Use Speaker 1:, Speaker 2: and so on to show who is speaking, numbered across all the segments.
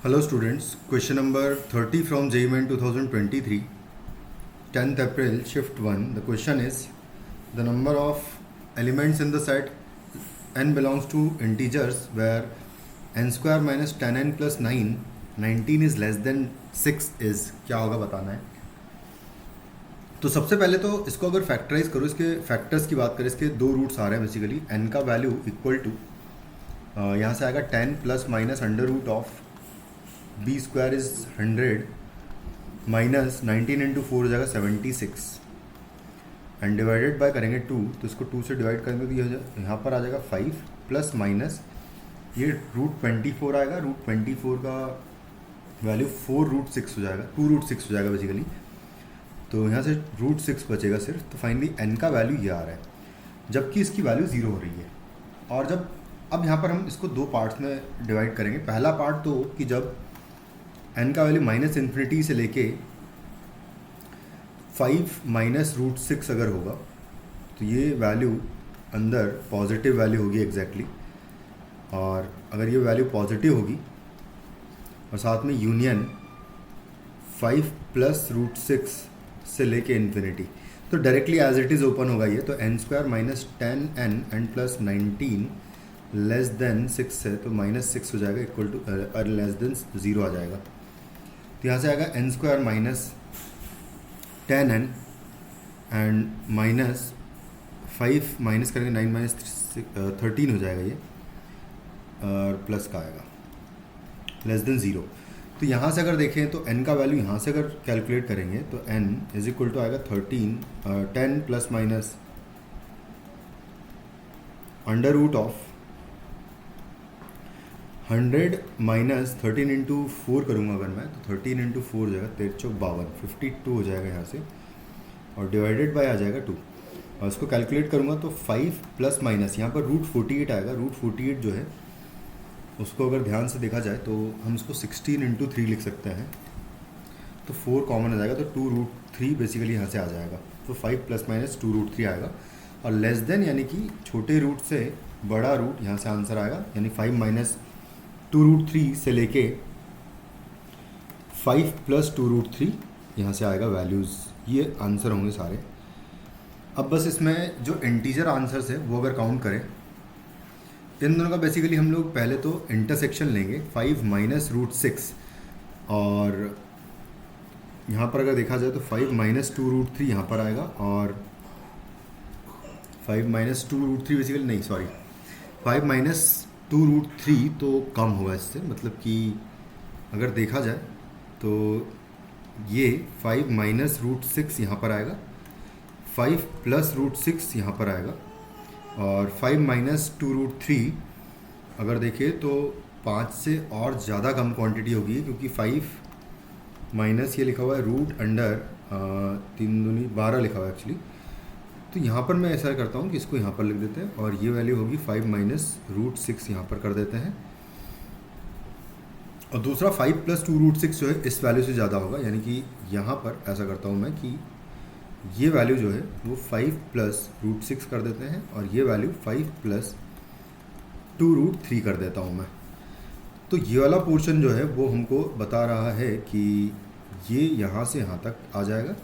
Speaker 1: Hello students, question number 30 from JEE 2023, 10th April, shift 1. The question is, the number of elements in the set n belongs to integers where n square minus 10n plus 9, 19 is less than 6 is, क्या होगा बताना है। तो सबसे पहले तो इसको अगर फैक्टराइज करो, इसके फैक्टर्स की बात करें, इसके दो रूट्स आ रहे हैं बेसिकली। n का वैल्यू इक्वल टू यहाँ से आएगा 10 plus minus under root of B square is 100 minus 19 into 4 हो जाएगा 76 एंड डिवाइडेड बाय करेंगे 2, तो इसको 2 से डिवाइड करेंगे तो ये यहाँ पर आ जाएगा 5 प्लस माइनस ये रूट 24 आएगा। रूट 24 का वैल्यू 4 रूट 6 हो जाएगा, 2 रूट 6 हो जाएगा बेसिकली। तो यहाँ से रूट 6 बचेगा सिर्फ। तो फाइनली n का वैल्यू ये आ रहा है, जबकि इसकी वैल्यू 0 हो रही है। और जब अब यहाँ पर हम इसको दो पार्ट्स में डिवाइड करेंगे। पहला पार्ट तो कि जब n का वैल्यू माइनस इन्फिनिटी से लेके 5 माइनस रूट 6 अगर होगा तो ये वैल्यू अंदर पॉजिटिव वैल्यू होगी एग्जैक्टली। और अगर ये वैल्यू पॉजिटिव होगी और साथ में यूनियन 5 प्लस रूट 6 से लेके इन्फिनिटी, तो directly as it is open होगा ये। तो n square minus 10n and plus 19 less than 6 है, तो माइनस 6 हो जाएगा इक्वल टू लेस देन 0 आ जाएगा। तो यहाँ से आएगा n square minus 10n and minus 5 minus करेंगे 9 माइनस 13 हो जाएगा ये, और प्लस का आएगा लेस देन 0। तो यहाँ से अगर देखें तो n का वैल्यू यहाँ से अगर कैलकुलेट करेंगे तो n इज इक्वल टू आएगा 10 plus minus under root of 100 minus 13 into 4 करूँगा अगर मैं, तो 13 इंटू 4 हो जाएगा 1352, 52 हो जाएगा यहाँ से, और डिवाइडेड बाय आ जाएगा 2। और इसको कैलकुलेट करूँगा तो 5 प्लस माइनस यहाँ पर रूट 48 आएगा। रूट 48 जो है उसको अगर ध्यान से देखा जाए तो हम इसको 16 इंटू 3 लिख सकते हैं, तो 4 कॉमन आ जाएगा, तो 2 रूट 3 बेसिकली यहाँ से आ जाएगा। तो 5 प्लस माइनस 2 रूट 3 आएगा। और लेस देन यानी कि छोटे रूट से बड़ा रूट यहाँ से आंसर आएगा, यानी 5 माइनस 2 रूट 3 से लेके 5 प्लस 2 रूट 3 यहाँ से आएगा वैल्यूज़। ये आंसर होंगे सारे। अब बस इसमें जो इंटीजर आंसर्स है वो अगर काउंट करें, इन दोनों का बेसिकली हम लोग पहले तो इंटरसेक्शन लेंगे। 5 माइनस रूट 6 और यहाँ पर अगर देखा जाए तो 5 माइनस 2 रूट 3 यहाँ पर आएगा, और 5 माइनस 2 रूट 3 बेसिकली नहीं, सॉरी 5 माइनस 2 रूट 3 तो कम होगा इससे, मतलब कि अगर देखा जाए तो ये 5 माइनस रूट 6 यहाँ पर आएगा, 5 प्लस रूट 6 यहाँ पर आएगा, और 5 माइनस 2 रूट 3 अगर देखें तो 5 से और ज़्यादा कम क्वांटिटी होगी, क्योंकि 5 माइनस ये लिखा हुआ है रूट अंडर 3 दूनी 12 लिखा हुआ है एक्चुअली। तो यहाँ पर मैं ऐसा करता हूँ कि इसको यहाँ पर लिख देते हैं, और ये वैल्यू होगी 5 माइनस रूट 6 यहाँ पर कर देते हैं। और दूसरा 5 प्लस 2 रूट 6 जो है इस वैल्यू से ज़्यादा होगा, यानी कि यहाँ पर ऐसा करता हूँ मैं कि ये वैल्यू जो है वो 5 प्लस रूट 6 कर देते हैं, और ये वैल्यू 5 प्लस 2 रूट 3 कर देता हूँ मैं। तो ये वाला पोर्शन जो है वो हमको बता रहा है कि ये यहाँ से यहाँ तक आ जाएगा,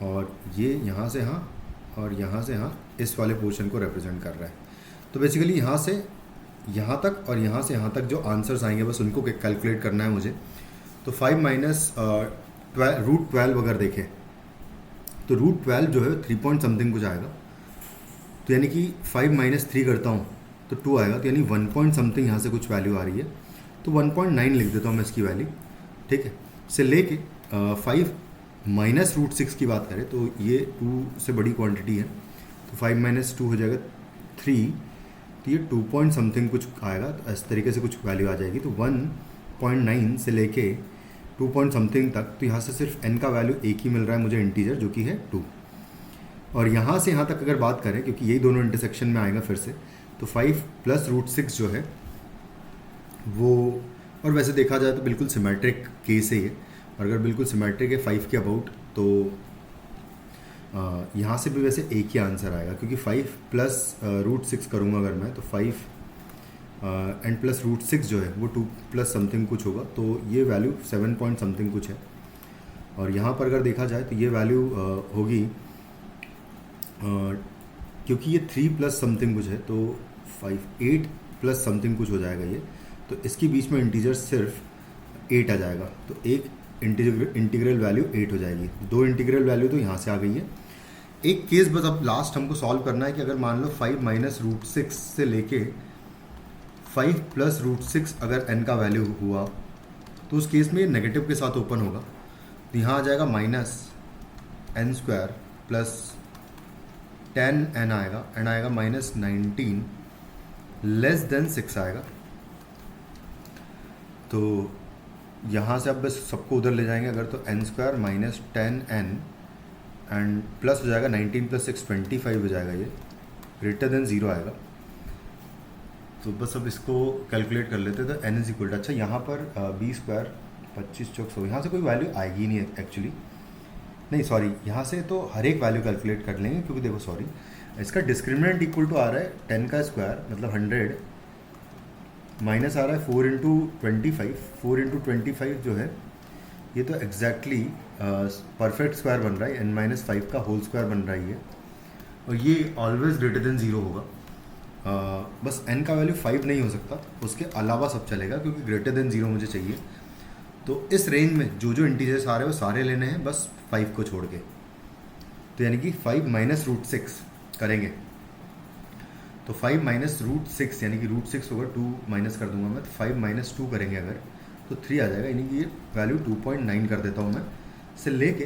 Speaker 1: और ये यहाँ से यहाँ और यहाँ से यहाँ इस वाले पोर्शन को रिप्रेजेंट कर रहा है। तो बेसिकली यहाँ से यहाँ तक और यहाँ से यहाँ तक जो आंसर्स आएंगे बस उनको कैलकुलेट करना है मुझे। तो 5 माइनस रूट 12 अगर देखें तो रूट 12 जो है 3 पॉइंट समथिंग कुछ आएगा, तो यानी कि 5 माइनस 3 करता हूँ तो 2 आएगा, तो यानी 1 पॉइंट समथिंग यहाँ से कुछ वैल्यू आ रही है, तो 1.9 लिख देता हूँ मैं इसकी वैल्यू, ठीक है। से लेके 5 माइनस रूट 6 की बात करें तो ये 2 से बड़ी क्वांटिटी है, तो 5 माइनस 2 हो जाएगा 3, तो ये 2 पॉइंट समथिंग कुछ आएगा, तो इस तरीके से कुछ वैल्यू आ जाएगी। तो 1.9 से लेके 2 पॉइंट समथिंग तक, तो यहाँ से सिर्फ n का वैल्यू एक ही मिल रहा है मुझे इंटीजर, जो कि है 2। और यहाँ से यहाँ तक अगर बात करें, क्योंकि यही दोनों इंटरसेक्शन में आएगा फिर से, तो 5 प्लस रूट 6 जो है वो, और वैसे देखा जाए तो बिल्कुल सिमेट्रिक केस है ये, और अगर बिल्कुल सिमेट्रिक है 5 के अबाउट, तो यहाँ से भी वैसे एक ही आंसर आएगा, क्योंकि 5 प्लस रूट 6 करूँगा अगर मैं, तो 5 एंड प्लस रूट 6 जो है वो 2 प्लस समथिंग कुछ होगा, तो ये वैल्यू 7 पॉइंट समथिंग कुछ है। और यहाँ पर अगर देखा जाए तो ये वैल्यू होगी क्योंकि ये 3 प्लस समथिंग कुछ है तो 8 प्लस समथिंग कुछ हो जाएगा ये, तो इसके बीच में इंटीजर सिर्फ 8 आ जाएगा, तो एक इंटीग्रल वैल्यू 8 हो जाएगी। 2 इंटीग्रल वैल्यू तो यहाँ से आ गई है। एक केस बस अब लास्ट हमको सॉल्व करना है कि अगर मान लो 5 माइनस रूट 6 से लेके 5 प्लस रूट 6 अगर n का वैल्यू हुआ तो उस केस में ये नेगेटिव के साथ ओपन होगा, तो यहाँ आ जाएगा minus n square plus 10n आएगा, n आएगा माइनस 19 लेस देन 6 आएगा। तो यहाँ से अब बस सबको उधर ले जाएंगे अगर, तो n square minus 10n and plus हो जाएगा 19 प्लस 6 25 हो जाएगा, ये ग्रेटर देन 0 आएगा। तो बस अब इसको कैलकुलेट कर लेते हैं, तो n इज इक्वल टू, अच्छा यहाँ पर b स्क्वायर 25 चौक 100, यहाँ से कोई वैल्यू आएगी नहीं एक्चुअली, नहीं सॉरी, यहाँ से तो हर एक वैल्यू कैलकुलेट कर लेंगे क्योंकि देखो सॉरी इसका डिस्क्रिमिनेंट इक्वल टू आ रहा है 10 का स्क्वायर मतलब 100 माइनस आ रहा है 4 इंटू 25, 4 इंटू 25 जो है ये तो एग्जैक्टली परफेक्ट स्क्वायर बन रहा है, n माइनस 5 का होल स्क्वायर बन रहा है ये, और ये ऑलवेज ग्रेटर देन 0 होगा। बस n का वैल्यू 5 नहीं हो सकता, उसके अलावा सब चलेगा क्योंकि ग्रेटर देन 0 मुझे चाहिए। तो इस रेंज में जो जो इंटीजर्स आ रहे हैं वो सारे लेने हैं बस 5 को छोड़ के, तो यानी कि 5 माइनस रूट 6 करेंगे, तो 5 माइनस रूट 6 यानी कि रूट 6 होगा, 2 माइनस कर दूंगा मैं, तो 5 माइनस 2 करेंगे अगर तो 3 आ जाएगा, यानी कि ये वैल्यू 2.9 कर देता हूँ मैं, से लेके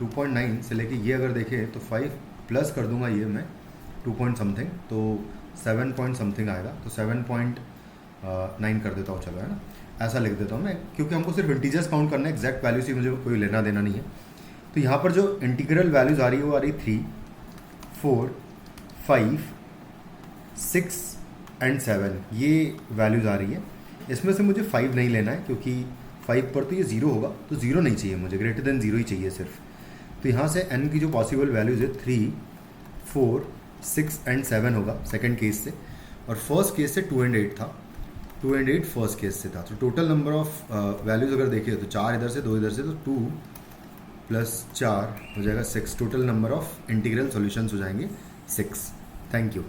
Speaker 1: 2.9 से लेके ये अगर देखें तो 5 प्लस कर दूंगा ये मैं 2 पॉइंट समथिंग, तो 7 पॉइंट समथिंग आएगा, तो 7.9 कर देता हूँ, चलो है ना, ऐसा लिख देता हूँ मैं क्योंकि हमको सिर्फ इंटीजर्स काउंट करना है, एग्जैक्ट वैल्यू से मुझे कोई लेना देना नहीं है। तो यहाँ पर जो इंटीग्रल वैल्यूज आ रही है वो आ रही 3, 4, 5, 6 एंड 7, ये वैल्यूज आ रही है। इसमें से मुझे 5 नहीं लेना है क्योंकि 5 पर तो ये 0 होगा, तो 0 नहीं चाहिए मुझे, ग्रेटर देन 0 ही चाहिए सिर्फ। तो यहाँ से n की जो पॉसिबल वैल्यूज है 3, 4, 6 एंड 7 होगा सेकंड केस से, और फर्स्ट केस से 2 एंड 8 था, 2 एंड 8 फर्स्ट केस से था। तो टोटल नंबर ऑफ वैल्यूज अगर देखिए तो 4 इधर से 2 इधर से, तो 2 प्लस 4 हो जाएगा 6, total number of integral solutions हो जाएंगे 6। Thank you.